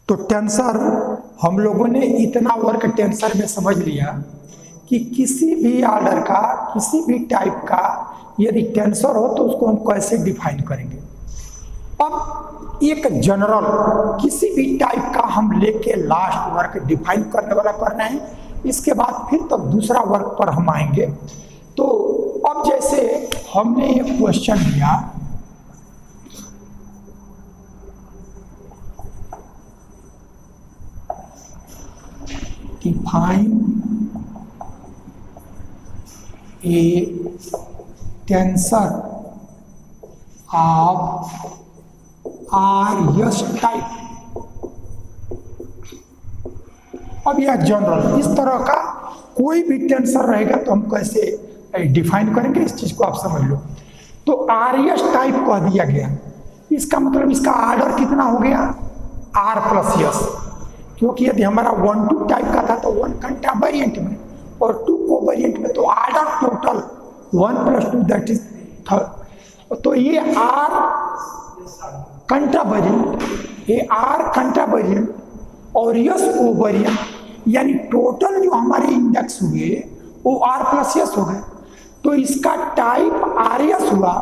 तो टेंसर हम लोगों ने इतना वर्क टेंसर में समझ लिया कि किसी भी ऑर्डर का, किसी भी टाइप का यदि टेंसर हो तो उसको हम कैसे डिफाइन करेंगे। अब एक जनरल किसी भी टाइप का हम लेके लास्ट वर्क डिफाइन करने वाला करना है, इसके बाद फिर तब दूसरा वर्क पर हम आएंगे। तो अब जैसे हमने एक क्वेश्चन लिया, define a tensor of R S type. अब यह जनरल, इस तरह का कोई भी टेंसर रहेगा तो हम कैसे डिफाइन करेंगे, इस चीज को आप समझ लो। तो आर एस टाइप कह दिया गया, इसका मतलब इसका ऑर्डर कितना हो गया, आर प्लस एस। क्योंकि यदि हमारा 1-2 टाइप का था तो 1 कंटा वेरिएंट में और 2 को वेरिएंट में, तो ऑर्डर टोटल 1 + 2 दैट इज 3। तो ये आर कंटा वेरिएंट, ये आर कंटा वेरिएंट और यस को वेरिएंट, यानी टोटल जो हमारे इंडेक्स हुए वो आर प्लस एस हो गए। तो इसका टाइप आर एस हुआ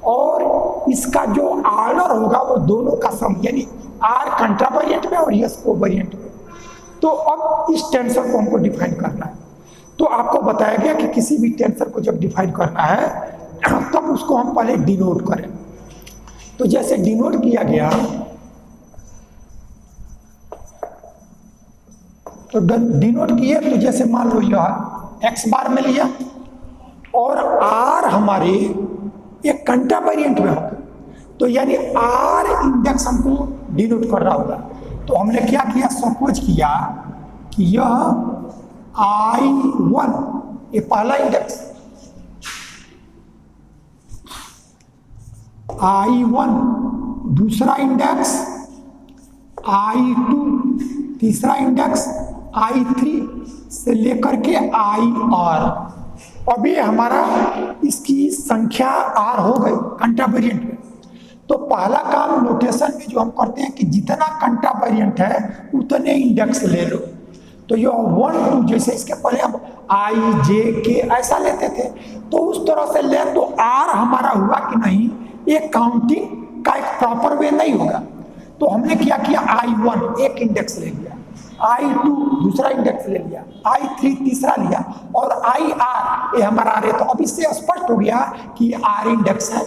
और इसका जो ऑर्डर होगा वो दोनों का सम, यानी आर कंट्रा वेरिएंट में और यस को वेरिएंट में। तो अब इस टेंसर को हमको डिफाइन करना है। तो आपको बताया गया कि किसी भी टेंसर को जब डिफाइन करना है तब उसको हम पहले डिनोट करें। तो जैसे डिनोट किया गया, तो डिनोट किए तो जैसे मान लो यह एक्स बार में लिया और आर हमारे एक कंटा वेरिएंट में होगा, तो यानी आर इंडेक्स हमको डिनोट कर रहा होगा। तो हमने क्या किया, सपोज किया कि यह I1 ये पहला इंडेक्स, I1 दूसरा इंडेक्स, I2 तीसरा इंडेक्स, I3 से लेकर के IR। अब ये हमारा इसकी संख्या R हो गई कंटा वेरिएंट में। तो पहला काम नोटेशन में जो हम करते हैं कि जितना कंटा वेरिएंट है उतने इंडेक्स ले लो। तो ये 1, 2 जैसे इसके पहले हम I, J, K ऐसा लेते थे, तो उस तरह से ले तो R हमारा हुआ कि नहीं, ये काउंटिंग का एक प्रॉपर वे नहीं होगा। तो हमने क्या किया, I1 एक इंडेक्स ले लिया, I2 दूसरा इंडेक्स ले लिया, I3 तीसरा लिया और IR ये हमारा आ रहा है। तो अब इससे स्पष्ट हो गया कि R इंडेक्स है।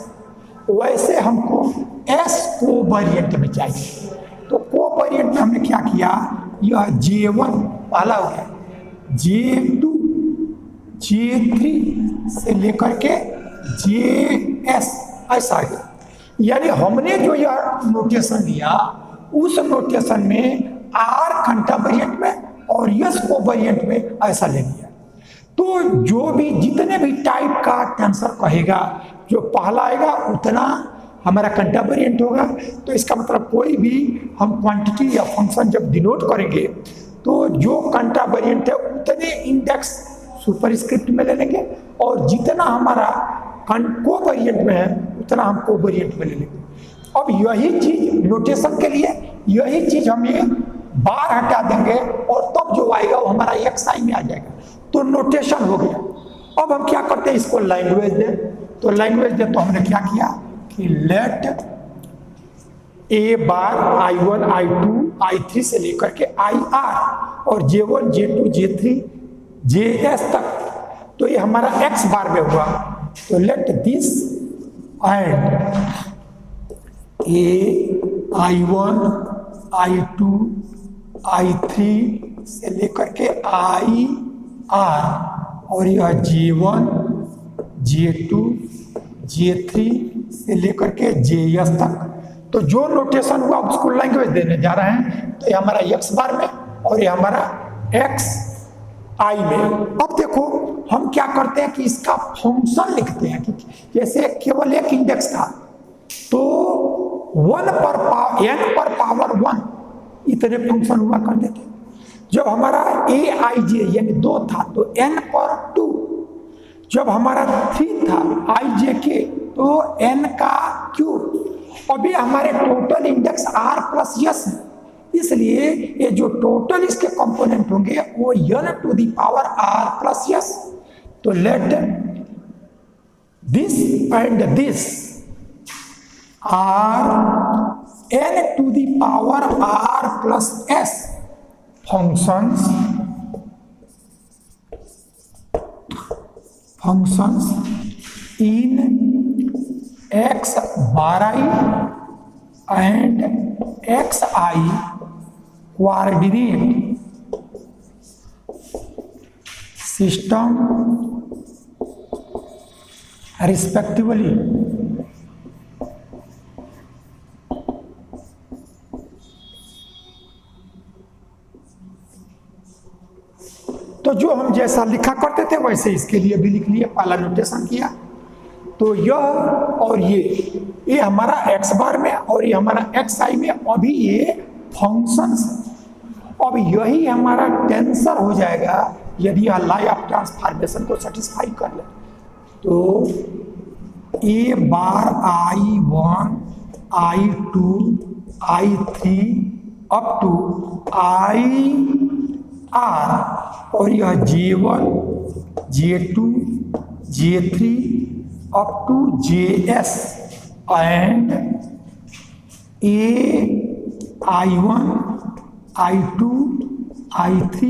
वैसे हमको S को वेरिएंट में चाहिए, तो को वेरिएंट में हमने क्या किया, यह J1 पहला हो गया, J2 J3 से लेकर के JS ऐसा गया। यानी हमने जो यह नोटेशन दिया उस नोटेशन में R कंटा वेरिएंट में और S को वेरिएंट में ऐसा ले लिया। तो जो भी जितने भी टाइप का टेंसर कहेगा, जो पहला आएगा उतना हमारा कंटा वेरिएंट होगा। तो इसका मतलब कोई भी हम क्वांटिटी या फंक्शन जब डिनोट करेंगे तो जो कंटा वेरिएंट है उतने इंडेक्स सुपरस्क्रिप्ट में ले लेंगे और जितना हमारा को वेरिएंट में है उतना हम को वेरिएंट में ले लेंगे। अब यही चीज नोटेशन के लिए, यही चीज हम ये बार हटा देंगे और तब जो आएगा वो हमारा XI में आ जाएगा। तो नोटेशन हो गया। अब हम क्या करते हैं, इसको लैंग्वेज दें। तो लैंग्वेज दें तो हमने क्या किया कि late A bar I1 I2 I3 से लेकर के IR और J1 J2 J3 JS तक, तो ये हमारा X बार में हुआ। तो let this and A I1 I2 I3 से लेकर के IR और यह J1 J2 J3 से लेकर के JS तक। तो जो नोटेशन हुआ उसको लैंग्वेज देने जा रहे हैं। तो ये हमारा X बार में और ये हमारा XI में। अब देखो हम क्या करते हैं कि इसका फंक्शन लिखते हैं कि जैसे केवल एक इंडेक्स था तो 1 पर n पर पावर 1 इतने फंक्शन हुआ करते थे। जब हमारा AIJ यानी 2 था तो n पर 2, जब हमारा 3 था IJK तो n का क्यूब अभी हमारे total index r plus yes है, इसलिए ये जो टोटल इसके कंपोनेंट होंगे वो n to the power r plus S. तो let this and this are n to the power r plus s functions in x bar I and xi coordinate system respectively। तो जो हम जैसा लिखा करते थे वैसे इसके लिए भी लिख लिए, पहला नोटेशन किया। तो यह और ये हमारा एक्स बार में और ये हमारा एक्स आई में, अभी ये फंक्शंस, अब यही हमारा टेंसर हो जाएगा यदि यह ला ऑफ ट्रांसफॉर्मेशन को सेटिस्फाई कर ले। तो A bar I1 I2 I3 up to IR, और यह J1 J2 J3 up to JS and I1 I2 I3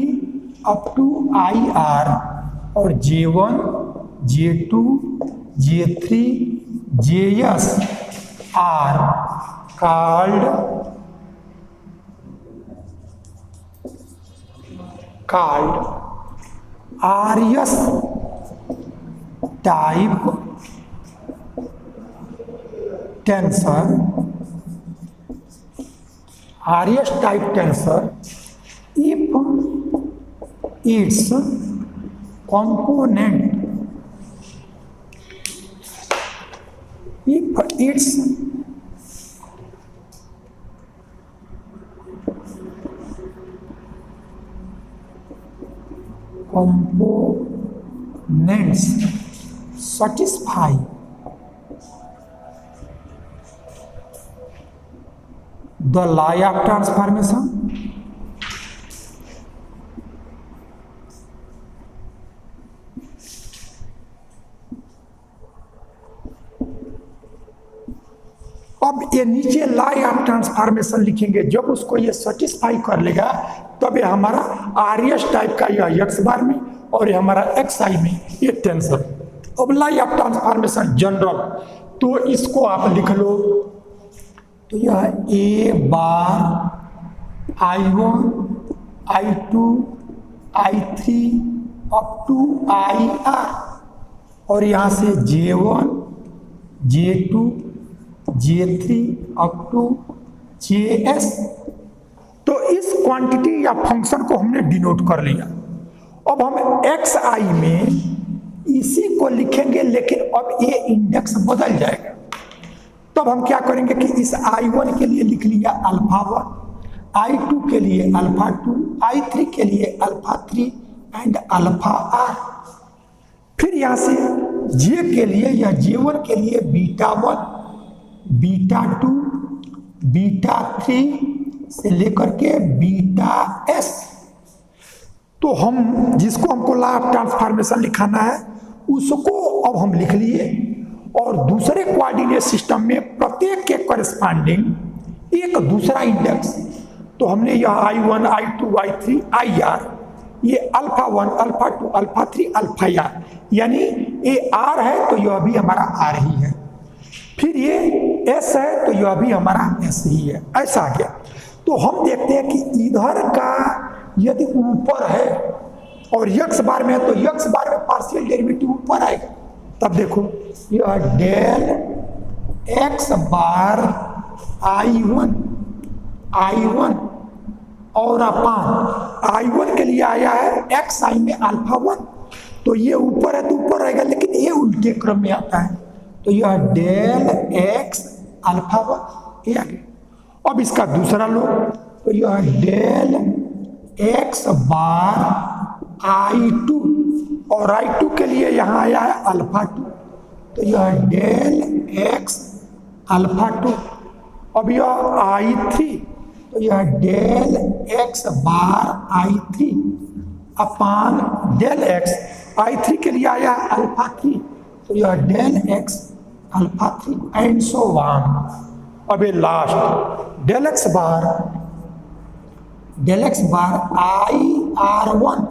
up to IR, और J1 J2 J3 JS are called RS type tensor। RS type tensor if its component components satisfy the law of transformation, अब ये नीचे ला of transformation लिखेंगे, जब उसको ये satisfy कर लेगा तब ये हमारा आरएस टाइप का यह एक्स बार में और ये हमारा एक्स आई में ये टेंसर। अब ला ऑफ ट्रांसफॉर्मेशन जनरल, तो इसको आप लिख लो। तो यह A bar I1 I2 I3 up to IR, और यहाँ से J1 J2 J3 up to JS। तो इस क्वांटिटी या फंक्शन को हमने डिनोट कर लिया। अब हम XI में इसी को लिखेंगे, लेकिन अब ये इंडेक्स बदल जाएगा। तब हम क्या करेंगे कि इस I1 के लिए लिख लिया अल्फा 1, I2 के लिए अल्फा 2, I3 के लिए अल्फा 3 एंड अल्फा R। फिर यहाँ से J के लिए या J1 के लिए बीटा 1, बीटा 2, बीटा 3 से लेकर के बीटा S। तो हम जिसको हमको लॉ ऑफ ट्रांसफॉर्मेशन लिखाना है उसको अब हम लिख लिए, और दूसरे कोऑर्डिनेट सिस्टम में प्रत्येक के कॉरेस्पॉन्डिंग एक दूसरा इंडेक्स। तो हमने यह I1 I2 I3 IR, ये alpha 1 alpha 2 alpha 3 alpha R, यानी ये R है तो यह भी हमारा R ही है। फिर ये S है तो यह भी हमारा S ही है। ऐसा आ गया। तो हम देखते हैं कि इधर का यदि ऊपर है और x बार में है तो x बार में पार्शियल डेरिवेटिव ऊपर आएगा। तब देखो यह डेल x बार I1 और अपान I1 के लिए आया है XI में अल्फा 1, तो ये ऊपर है तो ऊपर रहेगा, लेकिन ये उल्टे क्रम में आता है। तो यह डेल x अल्फा 1 ये आ गया। अब इसका दूसरा लो, तो यह डेल x बार I2 और I2 के लिए यहाँ आया है अल्फा 2, तो यह डेल x अल्फा 2 अब यह I3, तो यह del x bar I3 upon del x, I3 के लिए आया अल्फा 3, तो यह del x alpha 3 and so on. अब ये last del x bar IR1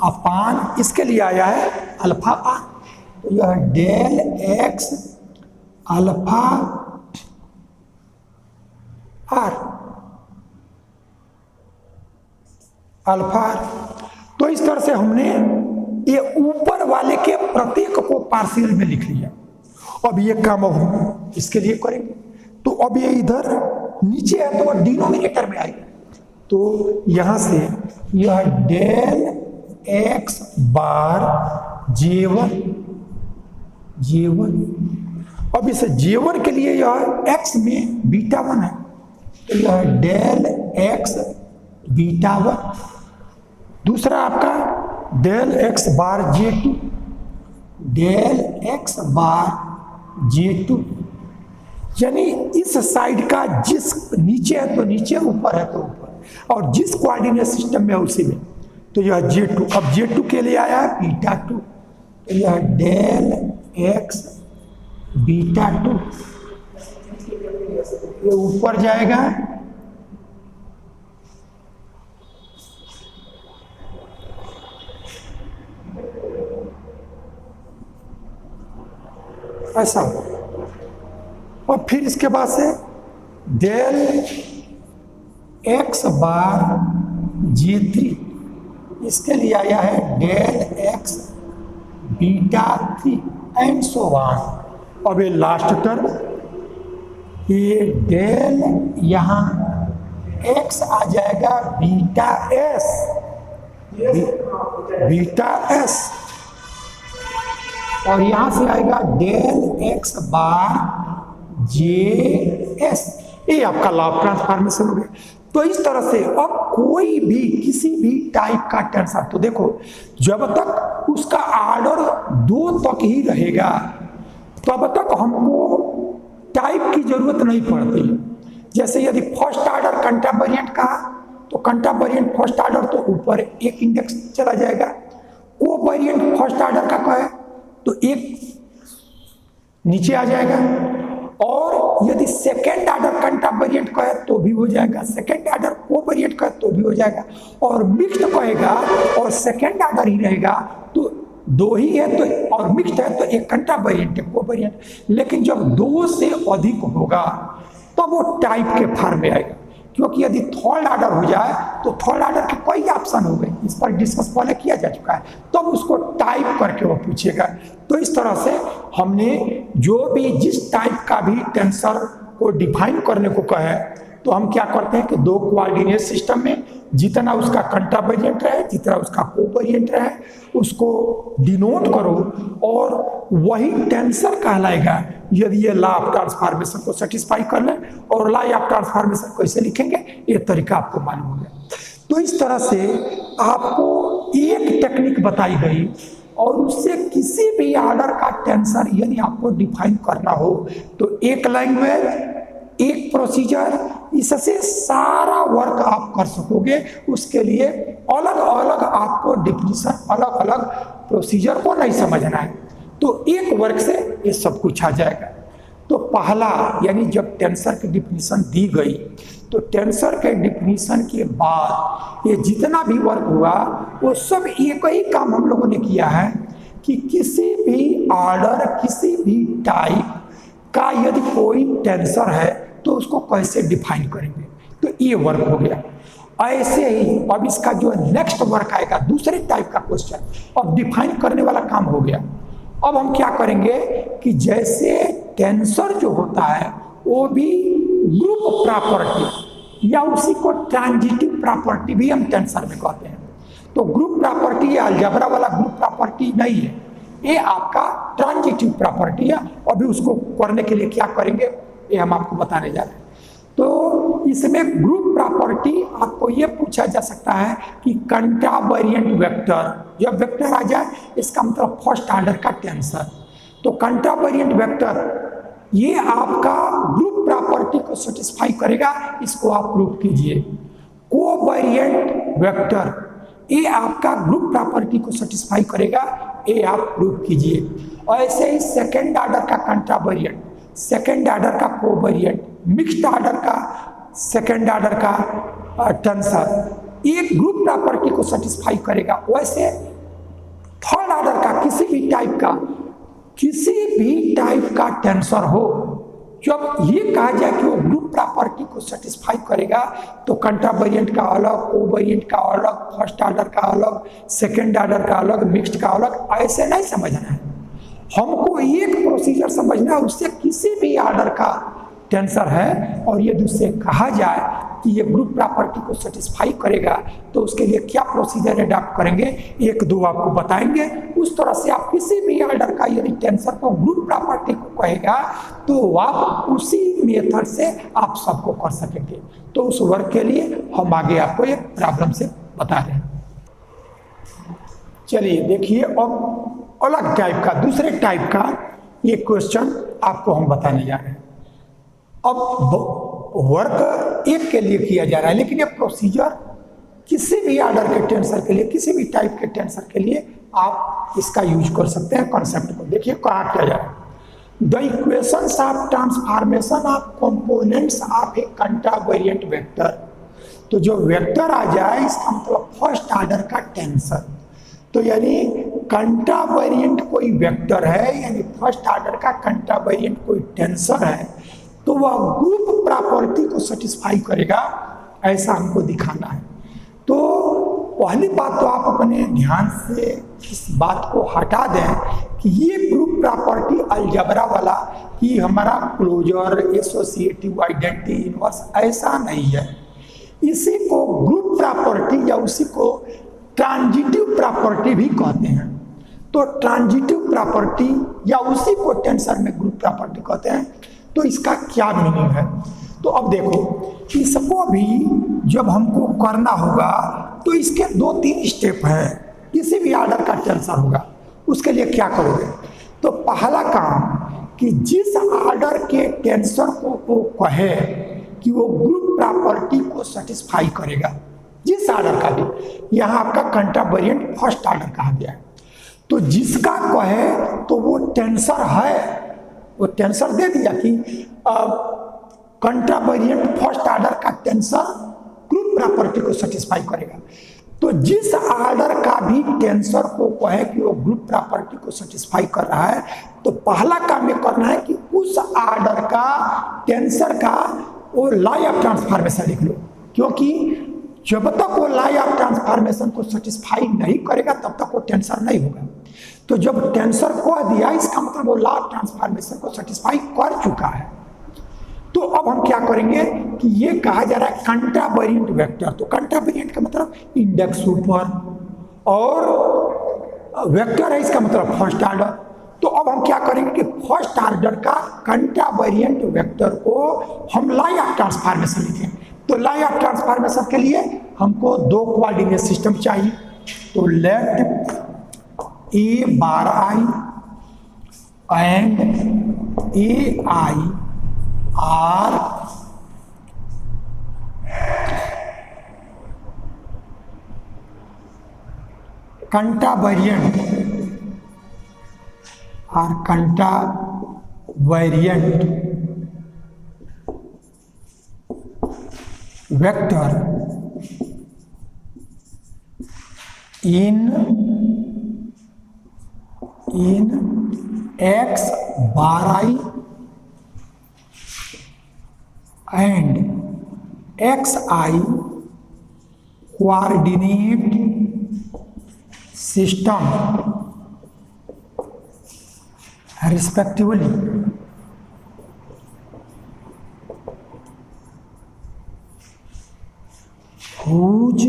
upon इसके लिए आया है अल्फा आर, तो यह del x alpha R alpha R. तो इस तरह से हमने ये ऊपर वाले के प्रत्येक को पार्शियल में लिख लिया। अब ये काम अब इसके लिए करेंगे, तो अब ये इधर नीचे है तो डिनोमिनेटर में आएगा, तो यहां से यह डेल एक्स बार J1, अब इस J1 के लिए यह x में बीटा 1 है, तो यह डेल एक्स बीटा 1। दूसरा आपका डेल एक्स बार J2, डेल एक्स बार J2, यानी इस साइड का जिस नीचे है तो नीचे, ऊपर है तो ऊपर, और जिस कोऑर्डिनेट सिस्टम में है उसी में, तो यह J2। अब J2 के लिए आया है बीटा 2, तो यह डेल एक्स बीटा 2, ये ऊपर जाएगा, ऐसा। और फिर इसके बाद से डेल एक्स बार J3, इसके लिए आया है del x beta 3 and so on. अब ये लास्ट टर्म, ये डेल यहाँ x आ जाएगा बीटा s, बीटा s, और यहां से आएगा डेल एक्स बार JS, ये आपका लॉ ट्रांसफॉर्मेशन हो गया। तो इस तरह से अब कोई भी किसी भी टाइप का टेंसर, तो देखो जब तक उसका ऑर्डर 2 तक ही रहेगा तब तक हमको टाइप की जरूरत नहीं पड़ती। जैसे यदि फर्स्ट ऑर्डर कंटेम्परेंट का, तो कंटेम्परेंट फर्स्ट ऑर्डर तो ऊपर एक इंडेक्स चला जाएगा, कोवेरिएंट फर्स्ट ऑर्डर का है तो एक नीचे आ जाएगा, और यदि सेकेंड ऑर्डर कंटेम्परेंट का है तो भी हो जाएगा, सेकेंड ऑर्डर कोवेरिएंट का है तो भी हो जाएगा, और मिक्स्ड कहेगा और सेकेंड ऑर्डर ही रहेगा तो 2 ही है, तो और मिक्स्ड है तो एक कंटेम्परेंट है कोवेरिएंट। लेकिन जब 2 से अधिक होगा तब वो टाइप के फॉर्म में आएगा, क्योंकि यदि थर्ड ऑर्डर हो जाए तो थर्ड ऑर्डर के कई ऑप्शन हो गए, इस पर डिस्कस पहले किया जा चुका है, तब तो उसको टाइप करके वो पूछेगा। तो इस तरह से हमने जो भी जिस टाइप का भी टेंसर को डिफाइन करने को कहे, तो हम क्या करते हैं कि 2 कोऑर्डिनेट सिस्टम में जितना उसका कंटेम्परेंट रहे, जितना उसका कोवेरिएंट रहे, उसको डिनोट करो और वही टेंसर कहलाएगा यदि ये लॉ ऑफ ट्रांसफॉर्मेशन को सेटिस्फाई कर ले। और लॉ ऑफ ट्रांसफॉर्मेशन कैसे लिखेंगे ये तरीका आपको मालूम हो गया। तो इस तरह से आपको एक टेक्निक बताई गई और उससे किसी भी ऑर्डर का टेंसर यदि आपको डिफाइन करना हो तो एक लैंग्वेज, एक प्रोसीजर, इससे सारा वर्क आप कर सकोगे। उसके लिए अलग अलग आपको डिफिनीशन, अलग अलग प्रोसीजर को नहीं समझना है, तो एक वर्क से ये सब कुछ आ जाएगा। तो पहला यानी जब टेंसर की डिफिनीशन दी गई तो टेंसर के डिफिनीशन के बाद ये जितना भी वर्क हुआ वो सब एक ही काम हम लोगों ने किया है कि किसी भी ऑर्डर, किसी भी टाइप का यदि कोई टेंसर है तो उसको कैसे डिफाइन करेंगे, तो ये वर्क हो गया। ऐसे ही अब इसका जो नेक्स्ट वर्क आएगा दूसरे टाइप का क्वेश्चन, अब डिफाइन करने वाला काम हो गया। अब हम क्या करेंगे कि जैसे टेंसर जो होता है वो भी ग्रुप प्रॉपर्टी या उसी को ट्रांजिटिव प्रॉपर्टी भी हम टेंसर में कहते हैं। तो ग्रुप प्रॉपर्टी या अलजेब्रा वाला ग्रुप प्रॉपर्टी नहीं है, ये आपका ट्रांजिटिव प्रॉपर्टी है। अभी उसको करने के लिए क्या करेंगे ये हम आपको बताने जा रहे हैं। तो इसमें ग्रुप प्रॉपर्टी आपको ये पूछा जा सकता है कि कंट्रावेरिएंट वेक्टर, जब वेक्टर आ जाए इसका मतलब फर्स्ट ऑर्डर का टेंसर, तो कंट्रावेरिएंट वेक्टर ये आपका ग्रुप प्रॉपर्टी प्रॉपर्टी को सेटिस्फाई करेगा, इसको आप प्रूव कीजिए। कोवेरिएंट वेक्टर, ये आपका ग्रुप प्रॉपर्टी को सेटिस्फाई करेगा, ये आप प्रूव कीजिए। और ऐसे ही सेकेंड ऑर्डर का कंट्रावेरिएंट, सेकेंड ऑर्डर का कोवेरिएंट, मिक्स्ड ऑर्डर का सेकेंड ऑर्डर का टेंसर, एक ग्रुप प्रॉपर्टी को सेटिस्फाई करेगा। वैसे थर्ड ऑर्डर का किसी भी टाइप का टेंसर हो, जब ये कहा जाए कि वो ग्रुप प्रॉपर्टी को सेटिस्फाई करेगा, तो कंट्रावेरिएंट का अलग, कोवेरिएंट का अलग, फर्स्ट ऑर्डर का अलग, सेकेंड ऑर्डर का अलग, मिक्स्ड का अलग, ऐसे नहीं समझना है। हमको एक प्रोसीजर समझना है, उससे किसी भी ऑर्डर का टेंसर है और यदि उससे कहा जाए कि ये ग्रुप प्रॉपर्टी को सेटिस्फाई करेगा, तो उसके लिए क्या प्रोसीजर अडॉप्ट करेंगे, एक दो आपको बताएंगे। उस तरह से आप किसी भी ऑर्डर का यदि टेंसर को ग्रुप प्रॉपर्टी को कहेगा, तो आप उसी मेथड से आप सबको कर सकेंगे। तो उस वर्क के लिए हम आगे आपको एक प्रॉब्लम से बता रहे हैं। चलिए देखिए, अब अलग टाइप का, दूसरे टाइप का ये क्वेश्चन आपको हम बताने जा रहे हैं। अब वर्क एक के लिए किया जा रहा है, लेकिन ये प्रोसीजर किसी भी ऑर्डर के टेंसर के लिए, किसी भी टाइप के टेंसर के लिए आप इसका यूज कर सकते हैं। कॉन्सेप्ट को देखिए कहा क्या जा रहा है। The equations of transformation of components of a contravariant vector. तो जो वेक्टर आ जाए, इसका मतलब फर्स्ट ऑर्डर का टेंसर। तो यानी कंट्रावेरिएंट कोई वेक्टर है, यानी फर्स्ट ऑर्डर का कंट्रावेरिएंट कोई टेंसर है, तो वह ग्रुप प्रॉपर्टी को सेटिस्फाई करेगा, ऐसा हमको दिखाना है। तो पहली बात तो आप अपने ध्यान से इस बात को हटा दें कि ये ग्रुप प्रॉपर्टी अलजेब्रा वाला कि हमारा क्लोजर, एसोसिएटिव, आइडेंटिटी, इनवर्स, ऐसा नहीं है। इसी को ग्रुप प्रॉपर्टी या उसी को ट्रांजिटिव प्रॉपर्टी भी कहते हैं। तो ट्रांजिटिव प्रॉपर्टी या उसी को टेंसर में ग्रुप प्रॉपर्टी कहते हैं। तो इसका क्या मीनिंग है? तो अब देखो, इसको भी जब हमको करना होगा तो इसके 2-3 स्टेप हैं। किसी भी ऑर्डर का टेंसर होगा, उसके लिए क्या करोगे? तो पहला काम कि जिस ऑर्डर के टेंसर को वो कहे कि वो ग्रुप प्रॉपर्टी को सेटिस्फाई करेगा, जिस ऑर्डर का भी, यहाँ आपका कंट्रावेरिएंट फर्स्ट ऑर्डर कहा गया है, तो जिसका कहे तो वो टेंसर है, वो टेंसर दे दिया कि कंट्रावेरिएंट फर्स्ट ऑर्डर का टेंसर ग्रुप प्रॉपर्टी को सेटिस्फाई करेगा। तो जिस ऑर्डर का भी टेंसर को कहे कि वो ग्रुप प्रॉपर्टी को सेटिस्फाई कर रहा है, तो पहला काम ये करना है कि उस ऑर्डर का टेंसर का वो लॉ ऑफ ट्रांसफॉर्मेशन लिख लो, क्योंकि जब तक वो लॉ ऑफ ट्रांसफॉर्मेशन को सेटिस्फाई नहीं करेगा तब तक वो टेंसर नहीं होगा। तो जब टेंसर को दिया, इसका मतलब वो लॉ ऑफ ट्रांसफॉर्मेशन को सेटिस्फाई कर चुका है। तो अब हम क्या करेंगे कि ये कहा जा रहा है कंट्रावेरिएंट वेक्टर। तो कंट्रावेरिएंट का मतलब इंडेक्स ऊपर, और वेक्टर है, इसका मतलब फर्स्ट ऑर्डर। तो अब हम क्या करेंगे कि फर्स्ट ऑर्डर का कंट्रावेरिएंट वेक्टर को हम लॉ ऑफ ट्रांसफॉर्मेशन लिखें। तो लॉ ऑफ ट्रांसफॉर्मेशन के लिए हमको 2 कोऑर्डिनेट सिस्टम चाहिए। तो let A bar I and A I are contravariant vector in x bar I and xi coordinate system respectively. Whose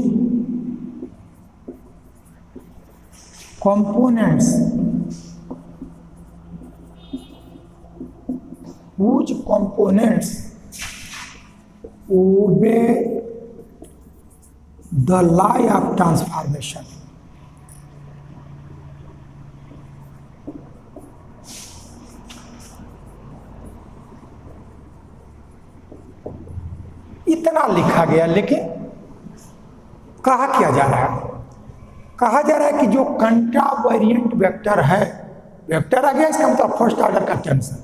components obey the law of transformation. इतना लिखा गया, लेकिन कहा क्या जा रहा है? कहा जा रहा है कि जो कंट्रावेरिएंट वेक्टर है, वेक्टर आ गया, इसका मतलब फर्स्ट ऑर्डर का टेंसर,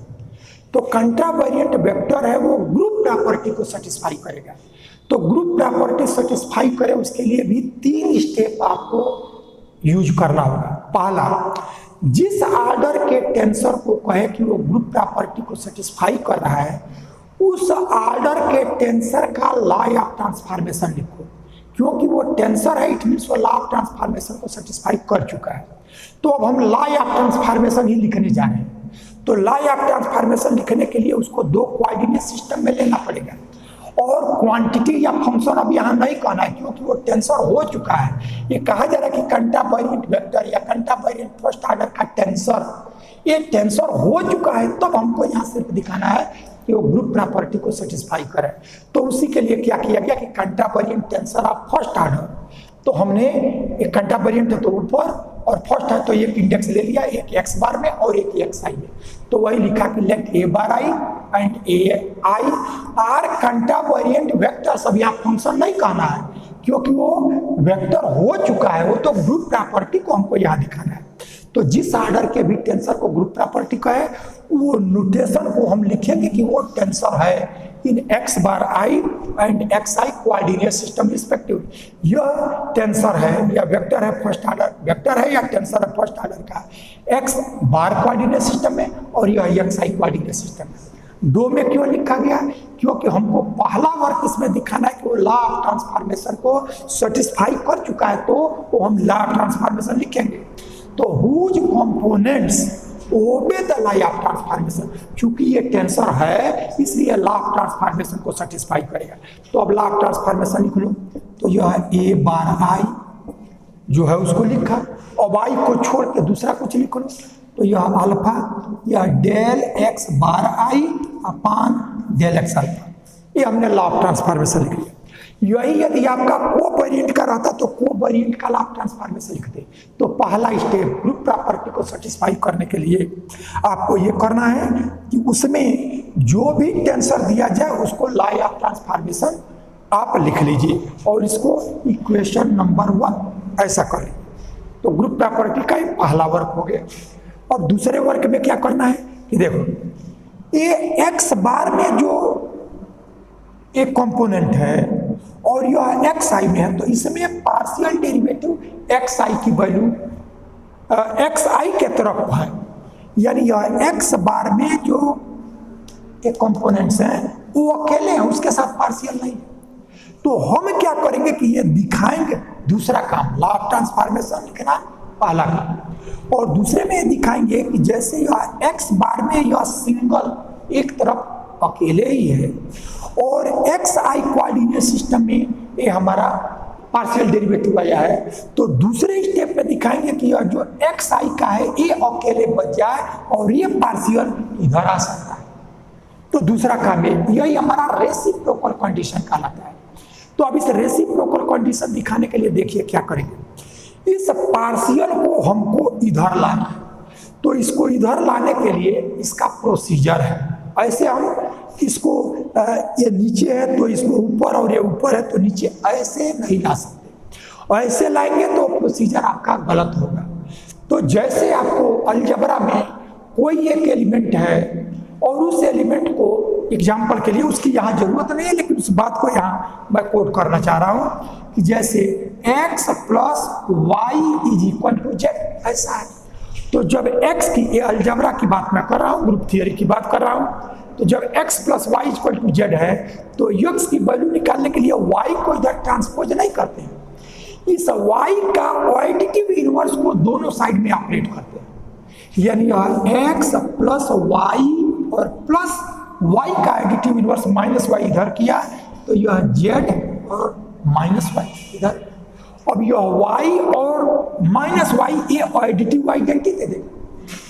तो कंट्रावेरिएंट वेक्टर है वो ग्रुप प्रॉपर्टी को सेटिस्फाई करेगा। तो ग्रुप प्रॉपर्टी सेटिस्फाई करे उसके लिए भी 3 स्टेप आपको यूज करना होगा। पहला, जिस ऑर्डर के टेंसर को कहे कि वो ग्रुप प्रॉपर्टी को सेटिस्फाई कर रहा है, उस ऑर्डर के टेंसर का लॉ ऑफ ट्रांसफॉर्मेशन लिखो, क्योंकि वो टेंसर है, इट मीन्स वो लॉ ऑफ ट्रांसफॉर्मेशन को सेटिस्फाई कर चुका है। तो अब हम लॉ ऑफ ट्रांसफॉर्मेशन ही लिखने जा रहे हैं। तो लॉ ऑफ ट्रांसफॉर्मेशन लिखने के लिए उसको 2 कोऑर्डिनेट सिस्टम में लेना पड़ेगा, और क्वांटिटी या फंक्शन अब यहाँ नहीं कहना है, क्योंकि वो टेंसर हो चुका है। ये कहा जा रहा है कि कंट्रावेरिएंट वेक्टर या कंट्रावेरिएंट फर्स्ट ऑर्डर का टेंसर, ये टेंसर हो चुका है, तब हमको यहाँ सिर्फ दिखाना है कि वो ग्रुप प्रॉपर्टी को सेटिस्फाई करे। तो उसी के लिए क्या किया गया कि कंट्रावेरिएंट टेंसर ऑफ फर्स्ट ऑर्डर, तो हमने एक कंट्रावेरिएंट है तो ऊपर, और फर्स्ट है तो एक इंडेक्स ले लिया, एक एक्स बार में और एक एक्स आई में, तो वही लिखा कि let A bar I and A I are contravariant vector. सब यहाँ फंक्शन नहीं कहना है, क्योंकि वो वेक्टर हो चुका है, वो तो ग्रुप प्रॉपर्टी को हमको यहाँ दिखाना है। तो जिस ऑर्डर के भी टेंसर को ग्रुप प्रॉपर्टी कहे, वो नोटेशन को हम लिखेंगे कि वो टेंसर है in X bar I and X I coordinate system respective. यह टेंसर है या वेक्टर है फर्स्ट ऑर्डर, वेक्टर है या टेंसर है फर्स्ट ऑर्डर का एक्स बार कोऑर्डिनेट सिस्टम में, और यह एक्स आई कोऑर्डिनेट सिस्टम में। 2 में क्यों लिखा गया? क्योंकि हमको पहला वर्क इसमें दिखाना है कि वो लॉ ऑफ ट्रांसफॉर्मेशन को सेटिस्फाई कर चुका है, तो वो हम लॉ ऑफ ट्रांसफॉर्मेशन लिखेंगे। तो whose components obey the law of transformation, चूंकि ये टेंसर है इसलिए लॉ ऑफ ट्रांसफॉर्मेशन को सेटिस्फाई करेगा। तो अब लॉ ऑफ ट्रांसफॉर्मेशन लिख लो, तो यह ए बार आई जो है उसको लिखा, और आई को छोड़ के दूसरा कुछ लिख लो, तो यह अल्फा, यह डेल एक्स बार आई अपान डेल एक्स अल्फा, ये हमने लॉ ऑफ ट्रांसफॉर्मेशन लिख लिया। यही यदि आपका कोवेरिएंट का रहता तो कोवेरिएंट का लॉ ऑफ ट्रांसफॉर्मेशन लिखते। तो पहला स्टेप ग्रुप प्रॉपर्टी को सेटिस्फाई करने के लिए आपको ये करना है कि उसमें जो भी टेंसर दिया जाए उसको लॉ ऑफ ट्रांसफॉर्मेशन आप लिख लीजिए, और इसको इक्वेशन नंबर 1 ऐसा करें। तो ग्रुप प्रॉपर्टी का ये पहला वर्क हो गया। और दूसरे वर्क में क्या करना है कि देखो, ये एक्स बार में जो एक कंपोनेंट है और यह एक्स आई में है, तो इसमें पार्शियल डेरिवेटिव एक्स आई की वैल्यू एक्स आई के तरफ है, यानी यह एक्स बार में जो एक कंपोनेंट्स हैं वो अकेले हैं, उसके साथ पार्शियल नहीं है। तो हम क्या करेंगे कि ये दिखाएंगे, दूसरा काम लॉ ऑफ ट्रांसफॉर्मेशन लिखना पहला काम, और दूसरे में दिखाएंगे कि जैसे यह एक्स बार में यह सिंगल एक तरफ अकेले ही है, और एक्स आई कोऑर्डिनेट सिस्टम में ये हमारा पार्शियल डेरिवेटिव आया है, तो दूसरे स्टेप में दिखाएंगे कि यह जो एक्स आई का है ये अकेले बच जाए और ये पार्शियल इधर आ सकता है। तो दूसरा काम है, यही हमारा रेसिप्रोकल कंडीशन कहलाता है। तो अब इस रेसिप्रोकल कंडीशन दिखाने के लिए देखिए क्या करेंगे, इस पार्शियल को हमको इधर लाना है। तो इसको इधर लाने के लिए इसका प्रोसीजर है, ऐसे हम इसको ये नीचे है तो इसको ऊपर, और ये ऊपर है तो नीचे, ऐसे नहीं ला सकते। ऐसे लाएंगे तो प्रोसीजर आपका गलत होगा। तो जैसे आपको अलजेब्रा में कोई एक एलिमेंट है और उस एलिमेंट को एग्जाम्पल के लिए उसकी यहाँ जरूरत नहीं है, लेकिन उस बात को यहाँ मैं कोट करना चाह रहा हूँ कि जैसे x plus y is equal to z, ऐसा है। तो जब x की, ये अलजेब्रा की बात मैं कर रहा हूँ, ग्रुप थियरी की बात कर रहा हूँ, तो जब x plus y equal to z है तो x की वैल्यू निकालने के लिए y को इधर ट्रांसपोज नहीं करते हैं, इस y का एडिटिव इनवर्स को दोनों साइड में ऑपरेट करते हैं, यानी यह x प्लस वाई और प्लस y का एडिटिव इनवर्स माइनस वाई इधर किया, तो यह z और माइनस वाई इधर। अब यह y और माइनस वाई ये एडिटिव आइडेंटिटी देगा,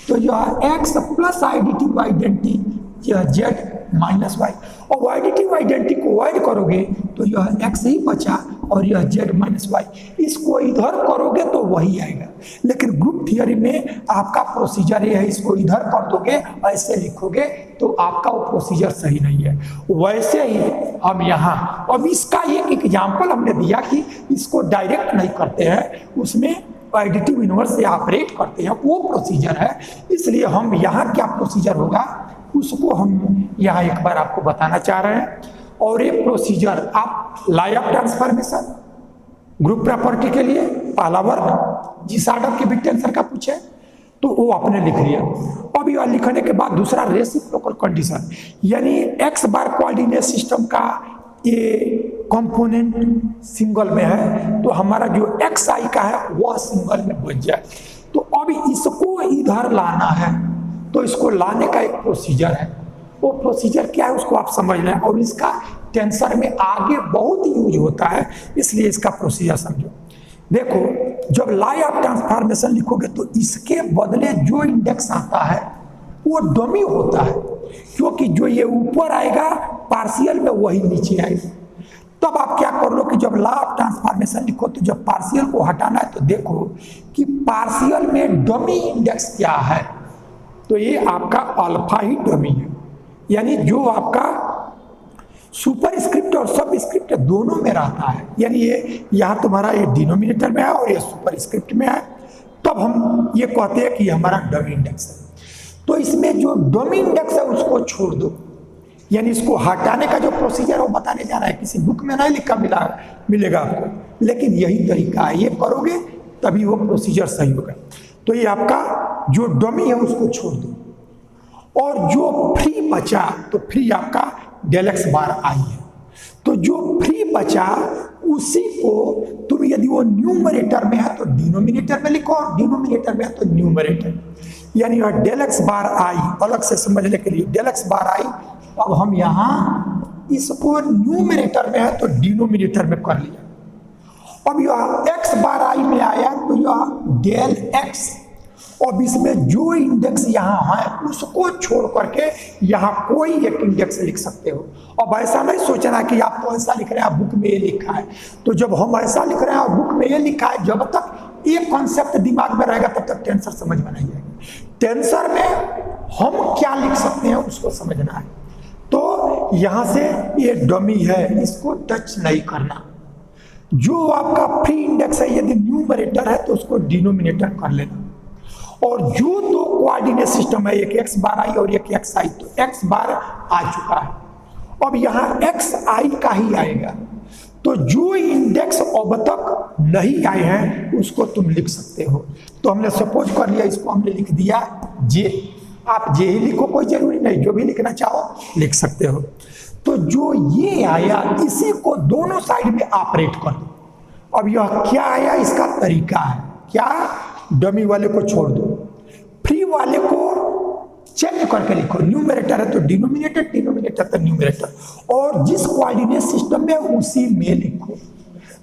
तो यह x प्लस एडिटिव आइडेंटिटी यह z माइनस वाई, और एडिटिव आइडेंटिटी को ऐड करोगे तो यह x ही बचा और यह z माइनस वाई, इसको इधर करोगे तो वही आएगा। लेकिन ग्रुप थियरी में आपका प्रोसीजर ये है, इसको इधर कर दोगे, ऐसे लिखोगे तो आपका वो प्रोसीजर सही नहीं है। वैसे ही हम यहाँ, अब इसका एक एग्जाम्पल हमने दिया कि इसको डायरेक्ट नहीं करते हैं, उसमें एडिटिव इनवर्स से ऑपरेट करते हैं, वो प्रोसीजर है। इसलिए हम यहाँ क्या प्रोसीजर होगा उसको हम यहाँ एक बार आपको बताना चाह रहे हैं। और ये प्रोसीजर आप law of transformation group property के लिए पहला वर्ग जिस आर्डर के बिग टेंसर का पूछे तो वो आपने लिख लिया। अब यह लिखने के बाद दूसरा रेसिप्रोकल कंडीशन, यानी एक्स बार कोऑर्डिनेट सिस्टम का ये कंपोनेंट सिंगल में है तो हमारा जो एक्स आई का है वह सिंगल में बच जाए। तो अब इसको इधर लाना है तो इसको लाने का एक प्रोसीजर है, वो प्रोसीजर क्या है उसको आप समझ लें। और इसका टेंसर में आगे बहुत यूज होता है, इसलिए इसका प्रोसीजर समझो। देखो जब लॉ ऑफ ट्रांसफॉर्मेशन लिखोगे तो इसके बदले जो इंडेक्स आता है वो डमी होता है, क्योंकि जो ये ऊपर आएगा पार्शियल में वही नीचे आएगा। तब आप क्या कर लो कि जब लॉ ऑफ ट्रांसफॉर्मेशन लिखो तो जब पार्शियल को हटाना है तो देखो कि पार्शियल में डमी इंडेक्स क्या है, तो ये आपका अल्फा ही डमी है, यानी जो आपका सुपर स्क्रिप्ट और सब स्क्रिप्ट दोनों में रहता है, यानी ये यहाँ तुम्हारा ये डिनोमिनेटर में है और ये सुपर स्क्रिप्ट में है, तब हम ये कहते हैं कि हमारा डमी इंडेक्स है। तो इसमें जो डमी इंडेक्स है उसको छोड़ दो, यानी इसको हटाने का जो प्रोसीजर वो बताने जा रहा है, किसी बुक में नहीं लिखा मिलेगा आपको, लेकिन यही तरीका है, ये करोगे तभी वो प्रोसीजर सही होगा। तो ये आपका जो डमी है उसको छोड़ दो और जो फ्री बचा तो फ्री आपका डेल एक्स बार आई है, तो जो फ्री बचा उसी को तुम यदि वो न्यूमरेटर में है तो डिनोमिनेटर में लिखो और डिनोमिनेटर में है तो न्यूमरेटर, यानी डेल एक्स बार आई अलग से समझने के लिए डेल एक्स बार आई। अब हम यहाँ इसको न्यूमरेटर में है तो डिनोमिनेटर में कर लिया। अब यह एक्स बार आई में आया तो यह डेल एक्स, और इसमें जो इंडेक्स यहाँ है उसको छोड़ करके यहाँ कोई एक इंडेक्स लिख सकते हो। अब ऐसा नहीं सोचना कि आप तो ऐसा लिख रहे हैं बुक में ये लिखा है, तो जब हम ऐसा लिख रहे हैं बुक में ये लिखा है, जब तक एक कॉन्सेप्ट दिमाग में रहेगा तब तक टेंसर समझ में नहीं आएगा। टेंसर में हम क्या लिख सकते हैं उसको समझना है। तो यहाँ से ये डमी है, इसको टच नहीं करना। जो आपका फ्री इंडेक्स है यदि न्यूमरेटर है तो उसको डिनोमिनेटर कर लेना, और जो दो कोऑर्डिनेट सिस्टम है एक एक्स बार आई और एक एक्स आई, तो एक्स बार आ चुका है, अब यहाँ एक्स आई का ही आएगा। तो जो इंडेक्स अब तक नहीं आए हैं उसको तुम लिख सकते हो। तो हमने सपोज कर लिया, इसको हमने लिख दिया जे, आप जे ही लिखो कोई जरूरी नहीं, जो भी लिखना चाहो लिख सकते हो। तो जो ये आया इसी को दोनों साइड में ऑपरेट कर दो। अब यह क्या आया इसका तरीका है क्या, डमी वाले को छोड़ दो, फ्री वाले को चेंज करके लिखो, न्यूमरेटर है तो डिनोमिनेटर, डिनोमिनेटर तो न्यूमरेटर, और जिस कोऑर्डिनेट सिस्टम में उसी में लिखो।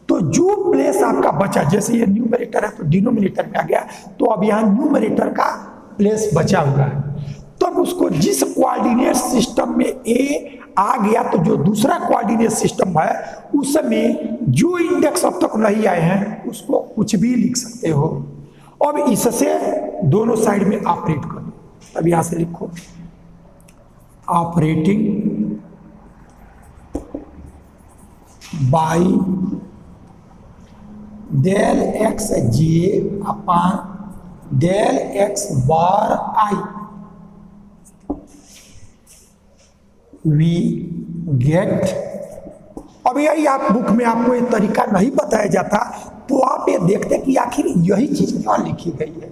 तो जो प्लेस आपका बचा, जैसे ये न्यूमरेटर है तो डिनोमिनेटर में आ गया, तो अब यहाँ न्यूमरेटर का प्लेस बचा हुआ है, तब उसको जिस कोऑर्डिनेट सिस्टम में ए आ गया तो जो दूसरा कोऑर्डिनेट सिस्टम है उसमें जो इंडेक्स अब तक नहीं आए हैं उसको कुछ भी लिख सकते हो। अब इससे दोनों साइड में ऑपरेट करो। अब यहां से लिखो operating by del x J upon del x bar i, we get. अब यही आप बुक में आपको ये तरीका नहीं बताया जाता तो आप ये देखते कि आखिर यही चीज क्यों लिखी गई है,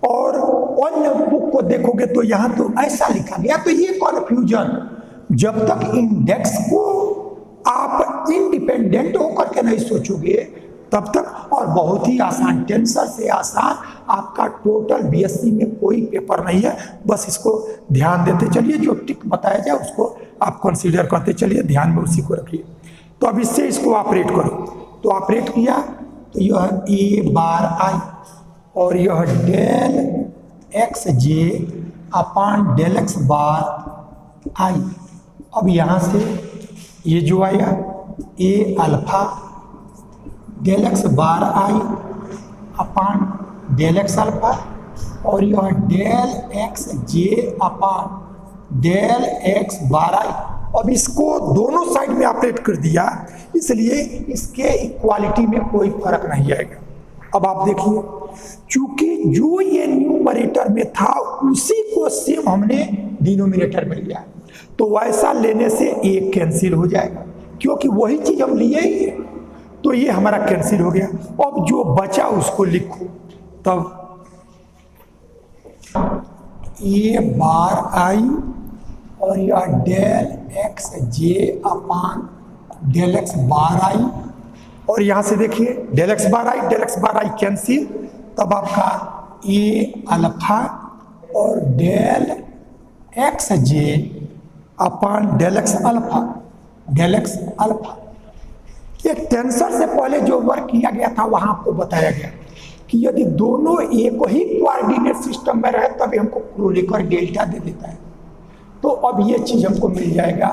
और अन्य बुक को देखोगे तो यहाँ तो ऐसा लिखा गया। तो ये कन्फ्यूजन जब तक इंडेक्स को आप इंडिपेंडेंट होकर के नहीं सोचोगे तब तक, और बहुत ही आसान, टेंसर से आसान आपका टोटल बीएससी में कोई पेपर नहीं है। बस इसको ध्यान देते चलिए, जो टिक बताया जाए उसको आप कंसीडर करते चलिए, ध्यान में उसी को रखिए। तो अब इससे इसको ऑपरेट करो, तो ऑपरेट किया तो यह ए बार आई और यह del x J upon del x bar I. अब यहाँ से ये जो आया A alpha del x bar I upon del x alpha, और यह del x J upon del x bar I. अब इसको दोनों साइड में ऑपरेट कर दिया, इसलिए इसके इक्वालिटी में कोई फर्क नहीं आएगा। अब आप देखिए, चूंकि जो ये न्यूमरेटर में था उसी को सेम हमने डिनोमिनेटर में लिया, तो वैसा लेने से एक कैंसिल हो जाएगा, क्योंकि वही चीज हम लिए ही है, तो ये हमारा कैंसिल हो गया। अब जो बचा उसको लिखो, तब ए बार आई और यह del x J upon del x bar I, और यहां से देखिए del x bar I cancel, तब आपका ए अल्फा और डेल एक्स जे अपान डेल एक्स अल्फा। एक टेंसर से पहले जो वर्क किया गया था वहां आपको बताया गया कि यदि दोनों एक ही कोऑर्डिनेट सिस्टम में रहे तभी हमको क्रोनेकर डेल्टा दे देता है। तो अब ये चीज हमको मिल जाएगा,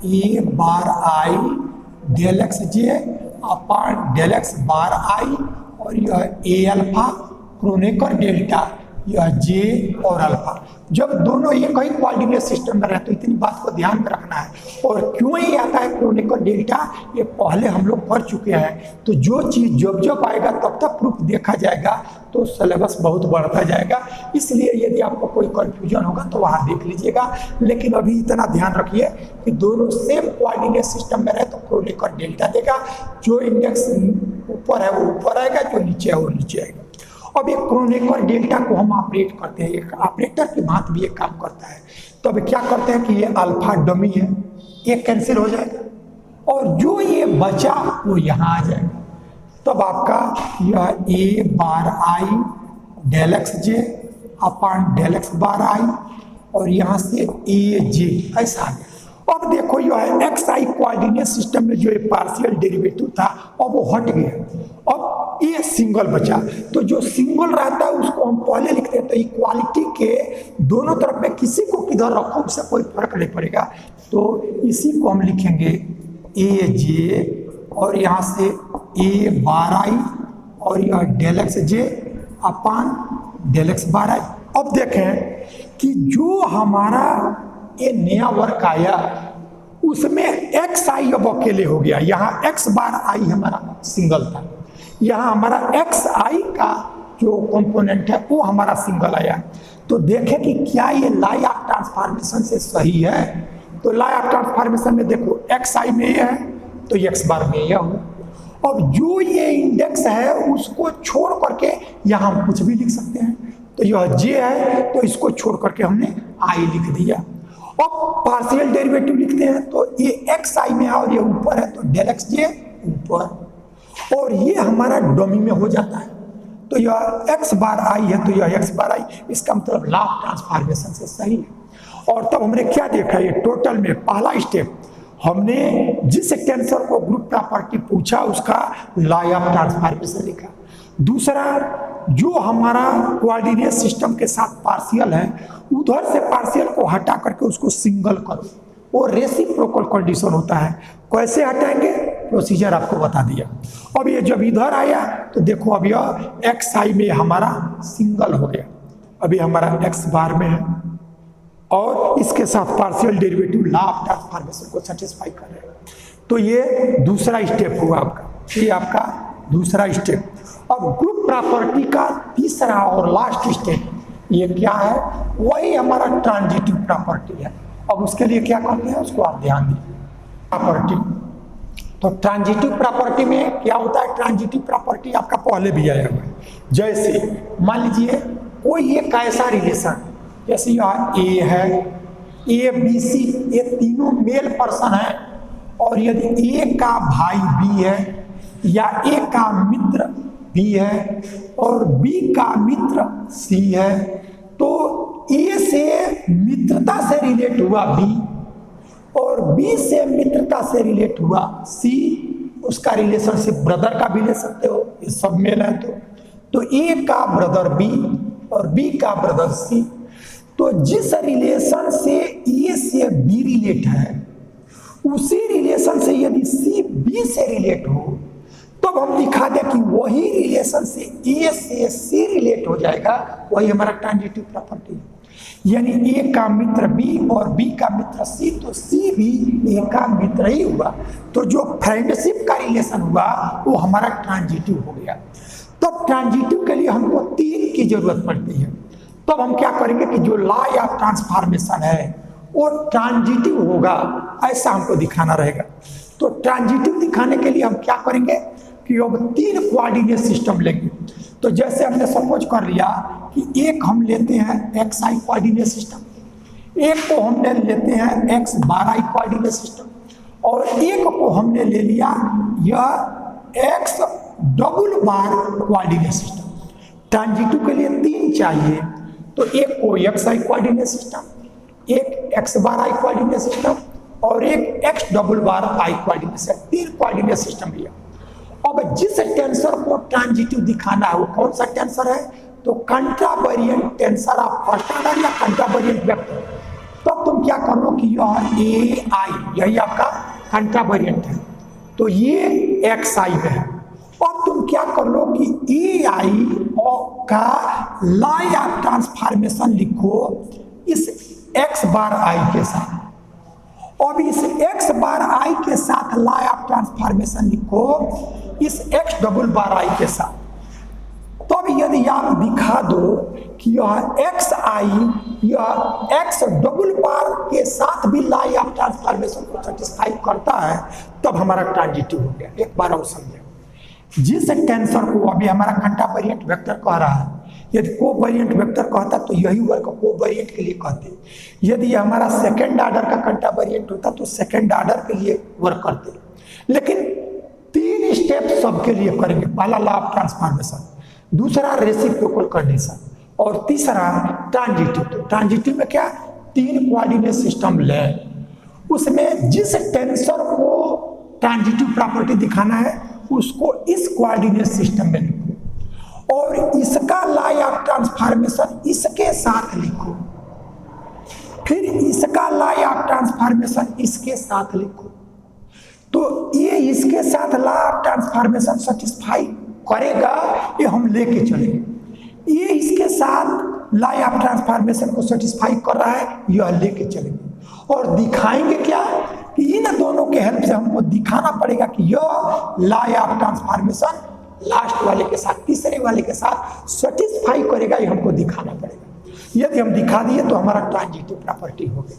ए bar I del x J upon del x bar I, और यह ए अल्फा क्रोनेकर डेल्टा, यह जे और अल्फा। जब दोनों एक ही कोऑर्डिनेट सिस्टम में रहे तो इतनी बात को ध्यान में रखना है। और क्यों ये आता है क्रोनेकर डेल्टा, ये पहले हम लोग पढ़ चुके हैं, तो जो चीज़ जब जब आएगा तब तक प्रूफ देखा जाएगा तो सिलेबस बहुत बढ़ता जाएगा। इसलिए यदि आपको कोई कन्फ्यूजन होगा तो वहाँ देख लीजिएगा, लेकिन अभी इतना ध्यान रखिए कि दोनों सेम कोऑर्डिनेट सिस्टम में रहे तो क्रोनेकर डेल्टा देगा। जो इंडेक्स ऊपर है वो ऊपर आएगा, जो नीचे है वो नीचे आएगा। अब एक क्रोनेकर डेल्टा को हम ऑपरेट करते हैं, एक ऑपरेटर की भांति भी एक काम करता है। तो अब क्या करते हैं कि ये अल्फा डमी है, एक कैंसिल हो जाएगा और जो ये बचा वो यहाँ आ जाएगा। तब आपका यह A bar I del x J upon del x bar I, और यहाँ से ए जे ऐसा आ गया। अब देखो यह एक्स आई कोऑर्डिनेट सिस्टम में जो ये पार्शियल डेरिवेटिव था अब वो हट गया, अब ये सिंगल बचा। तो जो सिंगल रहता है उसको हम पहले लिखते हैं, तो इक्वालिटी के दोनों तरफ में किसी को किधर रखो उससे कोई फर्क नहीं पड़ेगा। तो इसी को हम लिखेंगे ए जे और यहाँ से ए बार आई और यह del x J upon del x bar I. अब देखें कि जो हमारा ये नया वर्क आया उसमें एक्स आई अब अकेले हो गया, यहाँ एक्स बार आई हमारा सिंगल था, यहाँ हमारा एक्स आई का जो कंपोनेंट है वो हमारा सिंगल आया। तो देखें कि क्या ये लॉ ऑफ ट्रांसफॉर्मेशन से सही है। तो लॉ ऑफ ट्रांसफॉर्मेशन में देखो एक्स आई में ये है तो एक्स बार में यह हो। अब जो ये इंडेक्स है उसको छोड़ करके यहाँ हम कुछ भी लिख सकते हैं, तो यह जे है तो इसको छोड़ करके हमने आई लिख दिया। अब पार्शियल डेरिवेटिव लिखते हैं तो ये एक्स आई में है और ये ऊपर है तो डेल एक्स जे ऊपर, और ये हमारा डोमी में हो जाता है। तो यह एक्स बार आई है तो यह एक्स बार आई, इसका मतलब लॉ ऑफ ट्रांसफॉर्मेशन से सही है। और तब हमने क्या देखा, ये टोटल में पहला स्टेप हमने जिस टेंसर को ग्रुप प्रॉपर्टी पूछा उसका लॉ ऑफ ट्रांसफॉर्मेशन लिखा। दूसरा, जो हमारा कोऑर्डिनेट सिस्टम के साथ पार्शियल है उधर से पार्शियल को हटा करके उसको सिंगल करो, वो रेसिप्रोकल कंडीशन होता है। कैसे हटाएंगे प्रोसीजर आपको बता दिया। अब ये जब इधर आया तो देखो अब यह एक्स आई में हमारा सिंगल हो गया, अभी हमारा एक्स बार में है और इसके साथ partial derivative law of transformation को सेटिस्फाई कर रहे हैं। तो ये दूसरा स्टेप हुआ आपका, ये आपका दूसरा स्टेप। अब ग्रुप प्रॉपर्टी का तीसरा और लास्ट स्टेप ये क्या है, वही हमारा ट्रांजिटिव प्रॉपर्टी है। अब उसके लिए क्या करते हैं उसको आप ध्यान दीजिए। प्रॉपर्टी, तो ट्रांजिटिव प्रॉपर्टी में क्या होता है, ट्रांजिटिव प्रॉपर्टी आपका पहले भी आया हुआ है। जैसे मान लीजिए कोई एक ऐसा रिलेशन, जैसे यहाँ ए है, ए बी सी, ये तीनों मेल पर्सन है, और यदि ए का भाई बी है या ए का मित्र बी है और बी का मित्र सी है, तो ए से मित्रता से रिलेट हुआ बी और बी से मित्रता से रिलेट हुआ सी, उसका रिलेशनशिप ब्रदर का भी ले सकते हो, ये सब मेल है। तो ए का ब्रदर बी और बी का ब्रदर सी। तो जिस रिलेशन से ए से बी रिलेट है उसी रिलेशन से यदि सी बी से रिलेट हो तब हम दिखा दें कि वही रिलेशन से ए से सी रिलेट हो जाएगा, वही हमारा ट्रांजिटिव प्रॉपर्टी है। यानी ए का मित्र बी और बी का मित्र सी, तो सी भी ए का मित्र ही हुआ। तो जो फ्रेंडशिप का रिलेशन हुआ वो हमारा ट्रांजिटिव हो गया। तो ट्रांजिटिव के लिए हमको 3 की जरूरत पड़ती है। तब हम क्या करेंगे कि जो लॉ ऑफ ट्रांसफॉर्मेशन है वो ट्रांजिटिव होगा, ऐसा हमको दिखाना रहेगा। तो ट्रांजिटिव दिखाने के लिए हम क्या करेंगे कि अब 3 कोऑर्डिनेट सिस्टम लेंगे। तो जैसे हमने सपोज कर लिया कि एक हम लेते हैं एक्स आई कोऑर्डिनेट सिस्टम, एक को हमने लेते हैं x bar I coordinate system, और एक को हमने ले लिया यह एक्स डबल बार कोऑर्डिनेट सिस्टम। ट्रांजिटिव के लिए 3 चाहिए, तो एक को एक्स आई कोऑर्डिनेट सिस्टम, एक x bar I coordinate system और एक x double bar I coordinate system, 3 coordinate system लिया। अब जिस टेंसर को ट्रांजिटिव दिखाना है वो कौन सा टेंसर है, तो कंट्रावेरिएंट टेंसर ऑफ फर्स्ट ऑर्डर या कंट्रावेरिएंट वेक्टर। तो तुम क्या करो कि यह ए आई, यही आपका कंट्रावेरिएंट है, तो ये एक्स आई में है। और तुम क्या कर लो कि ए आई का लॉ ऑफ ट्रांसफॉर्मेशन लिखो इस एक्स बार आई के साथ, और इस एक्स बार आई के साथ लॉ ऑफ ट्रांसफॉर्मेशन लिखो इस एक्स डबल बार आई के साथ। तो अब यदि आप दिखा दो कि यह एक्स आई यह एक्स डबल बार के साथ भी लॉ ऑफ ट्रांसफॉर्मेशन को सेटिस्फाई करता है, तब हमारा ट्रांजिटिव हो गया। एक बार और समझे, जिस टेंसर को अभी हमारा कंट्रावेरिएंट वेक्टर कह रहा है, यदि कोवेरिएंट वेक्टर कहता तो यही वर्ग कोवेरिएंट के लिए कहते, यदि हमारा सेकंड ऑर्डर का कंट्रावेरिएंट होता तो सेकंड ऑर्डर के लिए वर्क करते। लेकिन 3 स्टेप सबके लिए करेंगे। पहला लॉ ऑफ ट्रांसफॉर्मेशन, दूसरा रेसिप्रोकल कंडीशन और तीसरा ट्रांजिटिव। तो ट्रांजिटिव में क्या 3 कोऑर्डिनेट सिस्टम लें, उसमें जिस टेंसर को ट्रांजिटिव प्रॉपर्टी दिखाना है उसको इस कोऑर्डिनेट सिस्टम में लिखो और इसका लॉ ऑफ ट्रांसफॉर्मेशन इसके साथ लिखो, फिर इसका लॉ ऑफ ट्रांसफॉर्मेशन इसके साथ लिखो। तो ये इसके साथ लॉ ऑफ ट्रांसफॉर्मेशन सेटिस्फाई करेगा, ये हम लेके चलेंगे। ये इसके साथ लॉ ऑफ ट्रांसफॉर्मेशन को सेटिस्फाई कर रहा है, यह लेके चलेंगे। और दिखाएंगे क्या कि इन दोनों के हेल्प से हमको दिखाना पड़ेगा कि यह लॉ ऑफ ट्रांसफॉर्मेशन लास्ट वाले के साथ तीसरे वाले के साथ सेटिस्फाई करेगा, ये हमको दिखाना पड़ेगा। यदि हम दिखा दिए तो हमारा ट्रांजिटिव प्रॉपर्टी हो गया।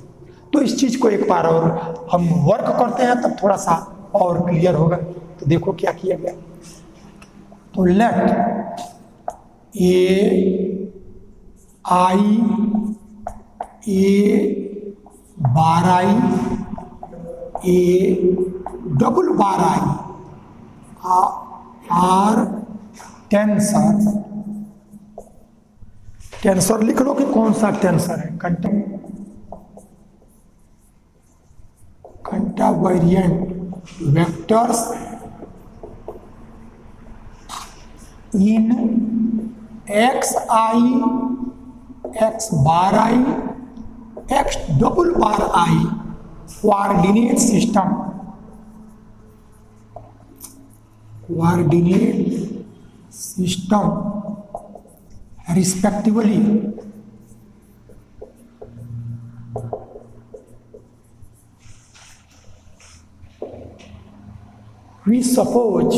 तो इस चीज को एक बार और हम वर्क करते हैं तब थोड़ा सा और क्लियर होगा। तो देखो क्या किया गया। तो let A I A bar I A double bar I are tensor. Tensor लिख लो कि कौन सा टेंसर है, contravariant vectors in X I X bar I X double bar I coordinate system, coordinate system respectively we suppose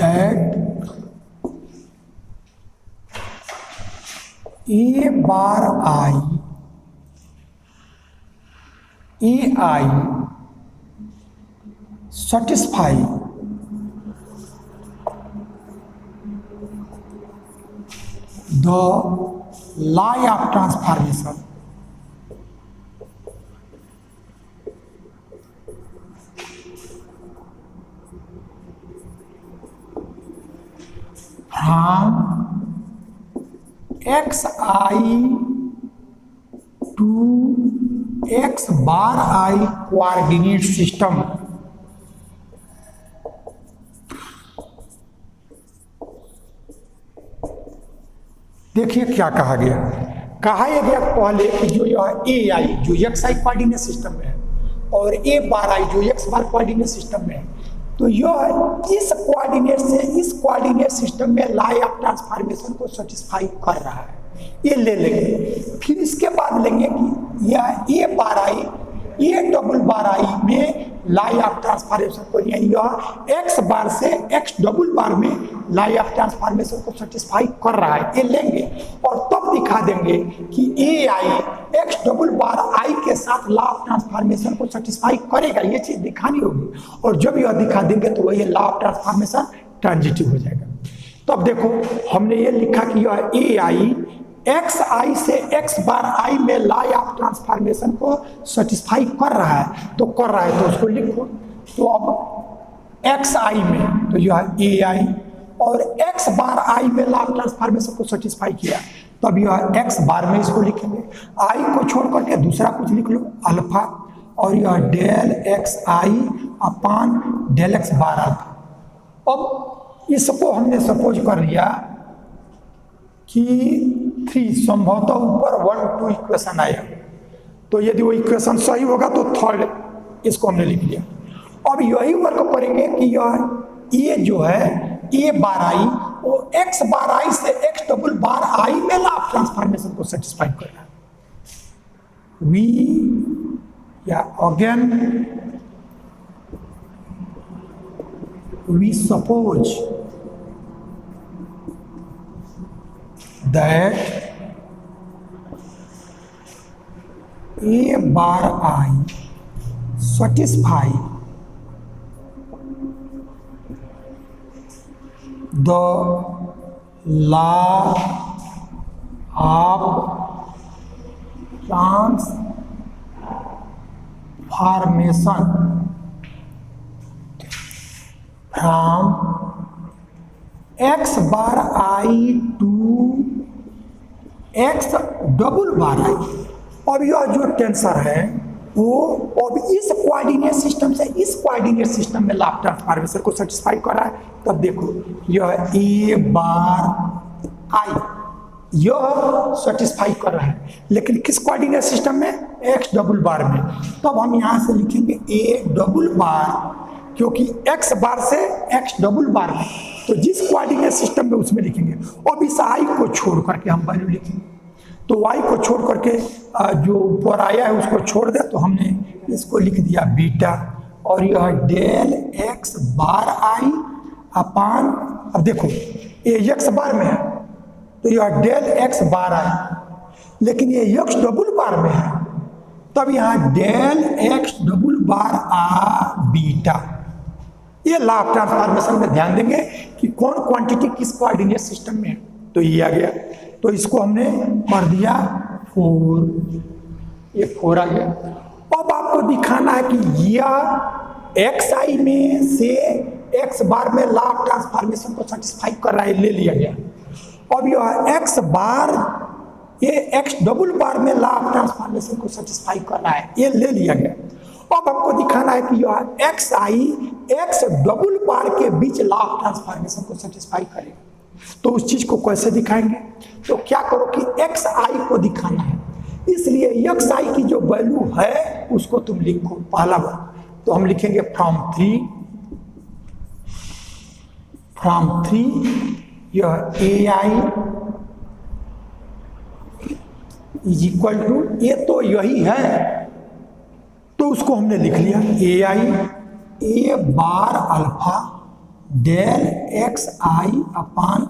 that A bar I AI satisfy the law of transformation from xi to x bar I coordinate system। देखिए क्या कहा गया, कहा यह गया पहले कि जो यह ए आई जो एक्स आई कोऑर्डिनेट सिस्टम में है और ए बार आई जो एक्स बार कोऑर्डिनेट सिस्टम में है, तो यह इस कोऑर्डिनेट से इस कोऑर्डिनेट सिस्टम में लॉ ऑफ ट्रांसफॉर्मेशन को सेटिस्फाई कर रहा है, ये ले लेंगे। फिर इसके बाद लेंगे कि यह A bar I A double bar आई में लॉ ऑफ ट्रांसफॉर्मेशन को, यानी यह एक्स बार से एक्स डबल बार में लॉ ऑफ ट्रांसफॉर्मेशन को सेटिस्फाई कर रहा है, ये लेंगे और तब दिखा देंगे कि ए आई एक्स डबल बार आई के साथ लॉ ऑफ ट्रांसफॉर्मेशन को सेटिस्फाई करेगा, ये चीज दिखानी होगी। और जब यह दिखा देंगे तो वही लॉ ऑफ ट्रांसफॉर्मेशन ट्रांजिटिव हो जाएगा। तो अब देखो हमने ये लिखा कि यह ए आई एक्स आई से एक्स बार आई में लॉ ऑफ ट्रांसफॉर्मेशन को सेटिस्फाई कर रहा है, तो कर रहा है तो उसको लिखो। तो अब एक्स आई में तो यह ए आई और एक्स बार आई में लॉ ऑफ ट्रांसफॉर्मेशन को सेटिस्फाई किया, तब यह एक्स बार में इसको लिखेंगे। आई को छोड़ करके दूसरा कुछ लिख लो अल्फा, और यह डेल एक्स आई अपान डेल एक्स बार अल्फा। अब इसको हमने सपोज कर लिया कि 3 संभवतः ऊपर 1 2 इक्वेशन आया, तो यदि वो इक्वेशन सही होगा तो थर्ड इसको हमने लिख लिया। अब यही वर्क करेंगे कि यह ए जो है ए बार आई वो एक्स बार आई से एक्स डबल बार आई में लॉ ऑफ ट्रांसफॉर्मेशन को सेटिस्फाई कर रहा है। we suppose that A bar I satisfy the law of transformation from x bar I to x double bar I. अब यह जो टेंसर है वो अब इस कोऑर्डिनेट सिस्टम से इस कोऑर्डिनेट सिस्टम में लॉ ऑफ ट्रांसफॉर्मेशन को सेटिस्फाई कर रहा है। तब देखो यह ए बार आई यह सेटिस्फाई कर रहा है, लेकिन किस कोऑर्डिनेट सिस्टम में? एक्स डबल बार में। तब हम यहां से लिखेंगे ए डबल बार, क्योंकि एक्स बार से एक्स डबल बार में, तो जिस कोऑर्डिनेट सिस्टम में उसमें लिखेंगे। अब इस आई को छोड़ करके हम वैल्यू लिखेंगे, तो y को छोड़ करके जो ऊपर आया है उसको छोड़ दे, तो हमने इसको लिख दिया बीटा, और यह डेल एक्स बार आई अपान, अब देखो ये एक्स बार में है तो यह डेल एक्स बार आई, लेकिन ये एक्स डबल बार में है, तब यहाँ डेल एक्स डबल बार आ बीटा। ये लॉ ऑफ ट्रांसफॉर्मेशन में ध्यान देंगे कि कौन क्वांटिटी किस कोऑर्डिनेट सिस्टम में है, तो ये आ गया। तो इसको हमने कर दिया 4, ये 4 आ गया। अब आपको दिखाना है कि यह एक्स आई में से एक्स बार में लॉ ऑफ ट्रांसफॉर्मेशन को सेटिस्फाई कर रहा है, ले लिया गया। अब यह एक्स बार ये एक्स डबल बार में लॉ ऑफ ट्रांसफॉर्मेशन को सेटिस्फाई कर रहा है, ये ले लिया गया। अब हमको दिखाना है कि यह एक्स आई एक्स डबल बार के बीच लॉ ऑफ ट्रांसफॉर्मेशन को सेटिस्फाई करेगा। तो उस चीज को कैसे दिखाएंगे? तो क्या करो कि एक्स आई को दिखाना है, इसलिए एक्स आई की जो वैल्यू है उसको तुम लिखो पहला बार। तो हम लिखेंगे फ्रॉम 3 यह ए आई इज इक्वल टू, ये तो यही है तो उसको हमने लिख लिया ए I A bar alpha del x I upon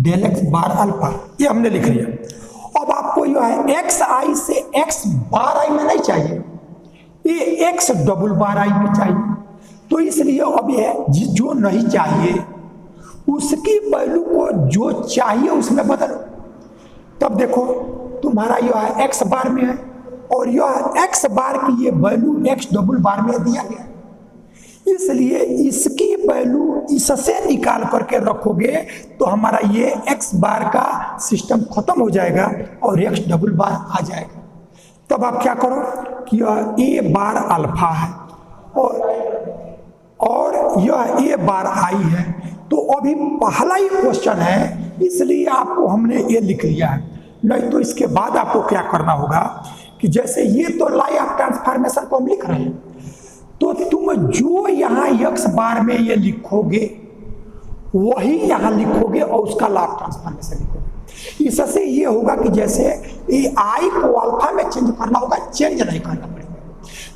del x bar alpha, ये हमने लिख लिया। अब आपको यह है एक्स आई से एक्स बार आई में नहीं चाहिए, ये एक्स डबल बार आई में चाहिए। तो इसलिए अब यह जो नहीं चाहिए उसकी वैल्यू को जो चाहिए उसमें बदलो। तब देखो तुम्हारा यह एक्स बार में है और यह एक्स बार की ये वैल्यू एक्स डबल बार में दिया गया, इसलिए इसकी वैल्यू इससे निकाल करके रखोगे तो हमारा ये एक्स बार का सिस्टम खत्म हो जाएगा और एक्स डबल बार आ जाएगा। तब आप क्या करो कि यह ए बार अल्फा है और यह ए बार आई है, तो अभी पहला ही क्वेश्चन है इसलिए आपको हमने ये लिख लिया है। नहीं तो इसके बाद आपको क्या करना होगा कि जैसे ये तो लॉ ऑफ ट्रांसफॉर्मेशन को हम लिख रहे हैं, तो तुम जो यहाँ x बार में ये लिखोगे वही यहाँ लिखोगे और उसका लॉग ट्रांसफॉर्मेशन लिखोगे। इससे ये होगा कि जैसे ये आई को अल्फा में चेंज करना होगा, चेंज नहीं करना पड़ेगा।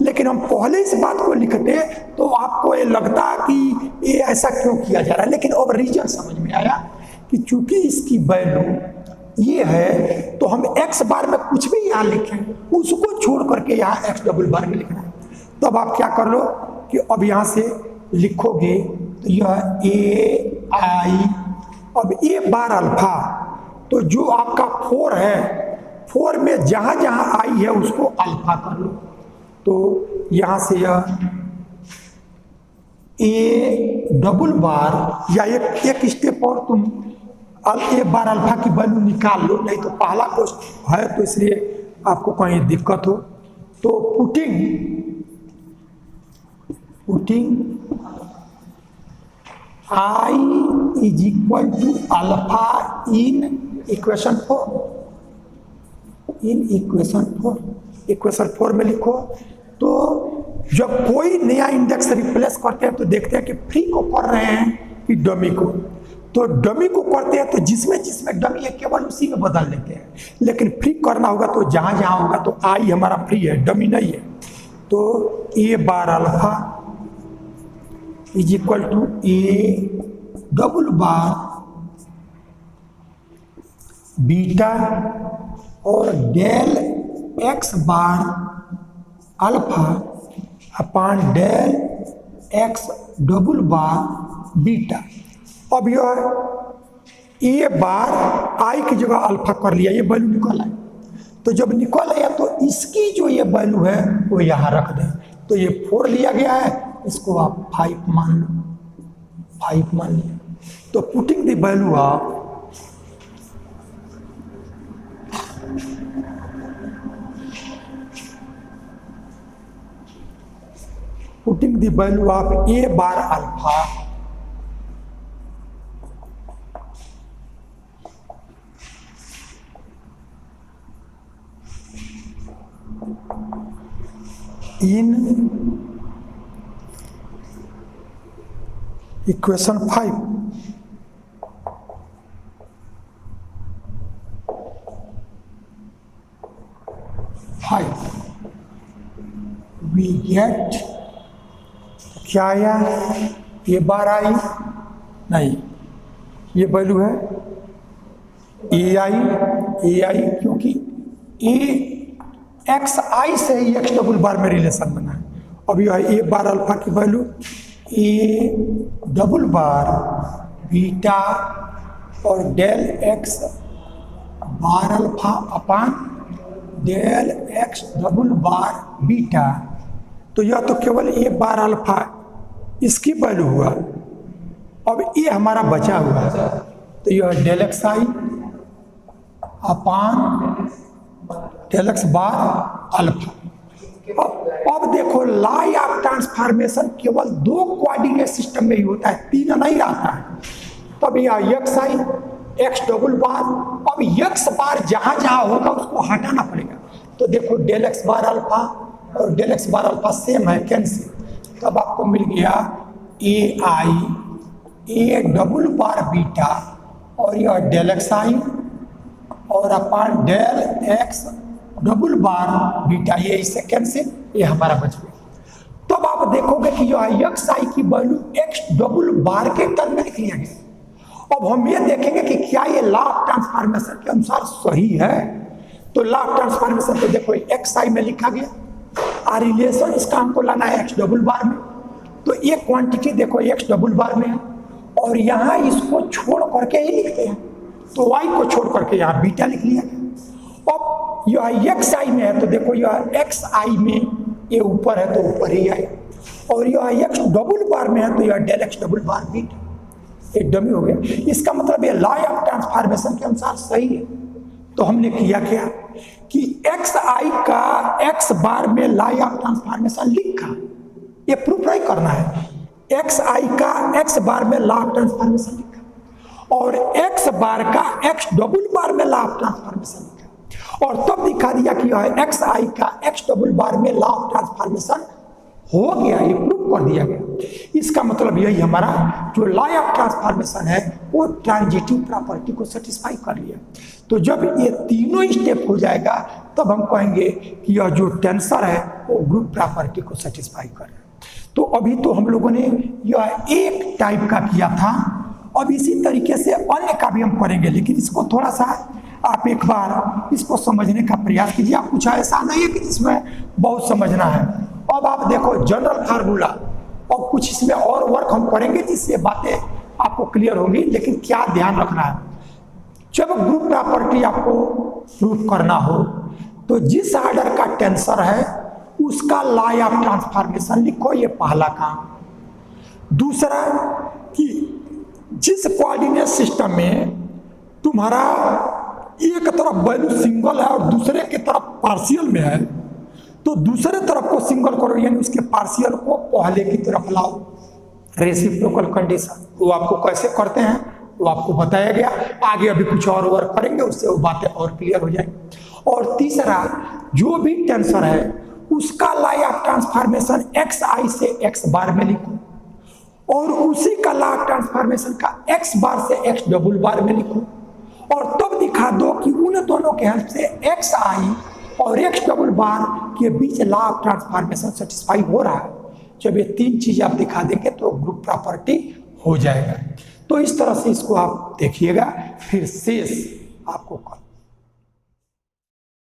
लेकिन हम पहले इस बात को लिखते तो आपको ये लगता कि ये ऐसा क्यों किया जा रहा है, लेकिन अब रीजन समझ में आया कि चूंकि इसकी वैल्यू ये है तो हम x बार में कुछ भी यहाँ लिखें उसको छोड़ करके यहाँ x डबल बार में लिखना है। तो अब आप क्या कर लो कि अब यहाँ से लिखोगे तो यह ए आई, अब ए बार अल्फा, तो जो आपका 4 है 4 में जहाँ जहाँ आई है उसको अल्फा कर लो। तो यहाँ से यह ए डबल बार या एक स्टेप और तुम ए बार अल्फा की वैल्यू निकाल लो, नहीं तो पहला क्वेश्चन है तो इसलिए आपको कहीं दिक्कत हो। तो putting i is equal to alpha in equation 4, equation 4 में लिखो। तो जब कोई नया इंडेक्स रिप्लेस करते हैं तो देखते हैं कि फ्री को कर रहे हैं कि डमी को, तो डमी को करते हैं तो जिसमें जिसमें डमी है केवल उसी में बदल लेते हैं, लेकिन फ्री करना होगा तो जहाँ जहाँ होगा तो आई हमारा फ्री है, डमी नहीं है। तो A bar alpha is equal to A double bar beta और del x bar alpha upon del X double bar beta. अब यह ए बार आई की जगह अल्फा कर लिया, ये वैल्यू निकल आए। तो जब निकल आया तो इसकी जो ये वैल्यू है वो यहाँ रख दें। तो ये 4 लिया गया है, इसको आप 5 मान लो, 5 मान लिया। तो putting the value of A bar alpha in equation 5 we get क्या आया, ये बार आई नहीं, ये वैल्यू है ए आई क्योंकि ए एक्स आई से ही एक्स डबल बार में रिलेशन बना है। अब यह ए बार अल्फा की value A double bar beta और del x bar alpha upon del X double bar beta. तो यह तो केवल ए बार अल्फा इसकी वैल्यू हुआ। अब ये हमारा बचा हुआ है तो यह डेल एक्स आई अपान डेल एक्स बार अल्फा। अब देखो लाई ऑफ ट्रांसफॉर्मेशन केवल 2 कोऑर्डिनेट सिस्टम में ही होता है, 3 नहीं रहता है। तब यह एक्स आई एक्स डबल बार, अब एक्स बार जहां जहां होगा उसको हटाना पड़ेगा। तो देखो डेल एक्स बार अल्फा और del x bar alpha same है, कैंसिल। तब आपको मिल गया ए I A double bar beta और यह डेल एक्स आई और अपान del X double bar beta, ये इससे कैंसिल, ये हमारा बच गया। तब आप देखोगे कि यह एक्स आई की वैल्यू एक्स डबल बार के टर्म में लिख लिया गया। अब हम ये देखेंगे कि क्या ये लॉ ऑफ ट्रांसफॉर्मेशन के अनुसार सही है। तो लॉ ऑफ ट्रांसफॉर्मेशन तो देखो एक्स आई में लिखा गया और रिलेशन इसका हमको लाना है एक्स डबल बार में। तो ये क्वांटिटी देखो एक्स डबल बार में है और यहाँ इसको छोड़ करके ही लिखते हैं, तो वाई को छोड़ करके यहाँ बीटा लिख लिया गया। अब यह एक्स आई में है तो देखो यह एक्स आई में ये ऊपर है तो ऊपर ही आएगा, और यह एक्स डबल बार में है तो यह del X double bar beta, एक डमी हो गया। इसका मतलब ये लॉ ऑफ ट्रांसफॉर्मेशन के अनुसार सही है। तो हमने किया क्या कि एक्स आई का एक्स बार में लॉ ऑफ ट्रांसफॉर्मेशन लिखा, ये प्रूफ नहीं करना है। एक्स आई का एक्स बार में लॉ ऑफ ट्रांसफॉर्मेशन लिखा और एक्स बार का एक्स डबल बार में लॉ ऑफ ट्रांसफॉर्मेशन लिखा और तब दिखा दिया कि यह एक्स आई का एक्स डबल बार में लॉ ऑफ ट्रांसफॉर्मेशन हो गया, ये प्रूव कर दिया गया। इसका मतलब यही हमारा जो लॉ ऑफ ट्रांसफॉर्मेशन है वो ट्रांजिटिव प्रॉपर्टी को सेटिस्फाई कर लिया। तो जब ये तीनों स्टेप हो जाएगा तब हम कहेंगे कि यह जो टेंसर है वो ग्रुप प्रॉपर्टी को सेटिस्फाई कर। तो अभी तो हम लोगों ने यह एक टाइप का किया था, अब इसी तरीके से अन्य का भी हम करेंगे, लेकिन इसको थोड़ा सा आप एक बार इसको समझने का प्रयास कीजिए। आप कुछ ऐसा नहीं है कि इसमें बहुत समझना है। अब आप देखो जनरल फार्मूला, और कुछ इसमें और वर्क हम करेंगे जिससे बातें आपको क्लियर होंगी। लेकिन क्या ध्यान रखना है, जब ग्रुप प्रॉपर्टी आपको प्रूफ करना हो तो जिस ऑर्डर का टेंसर है उसका लॉ ऑफ ट्रांसफॉर्मेशन लिखो, ये पहला काम। दूसरा कि जिस कोऑर्डिनेट सिस्टम में तुम्हारा एक तरफ वैल्यू सिंगल है और दूसरे की तरफ पार्शियल में है, तो दूसरे तरफ को सिंगल करो, यानी उसके पार्शियल को पहले की तरफ लाओ। रेसिप्रोकल कंडीशन वो आपको कैसे करते हैं वो आपको बताया गया, आगे अभी कुछ और वर्क करेंगे, उससे वो बातें और क्लियर हो जाएंगी। और तीसरा, जो भी टेंसर है उसका लॉ ऑफ ट्रांसफॉर्मेशन एक्स आई से एक्स बार में लिखो, और उसी का लॉ ऑफ ट्रांसफॉर्मेशन का एक्स बार से एक्स डबल बार में लिखो, और तब दिखा दो कि उन दोनों के हेल्प से एक्स आई और एक्स डबल बार के बीच लॉ ऑफ ट्रांसफॉर्मेशन सेटिस्फाई हो रहा है। जब ये तीन चीजें आप दिखा देंगे तो ग्रुप प्रॉपर्टी हो जाएगा। तो इस तरह से इसको आप देखिएगा, फिर शेष आपको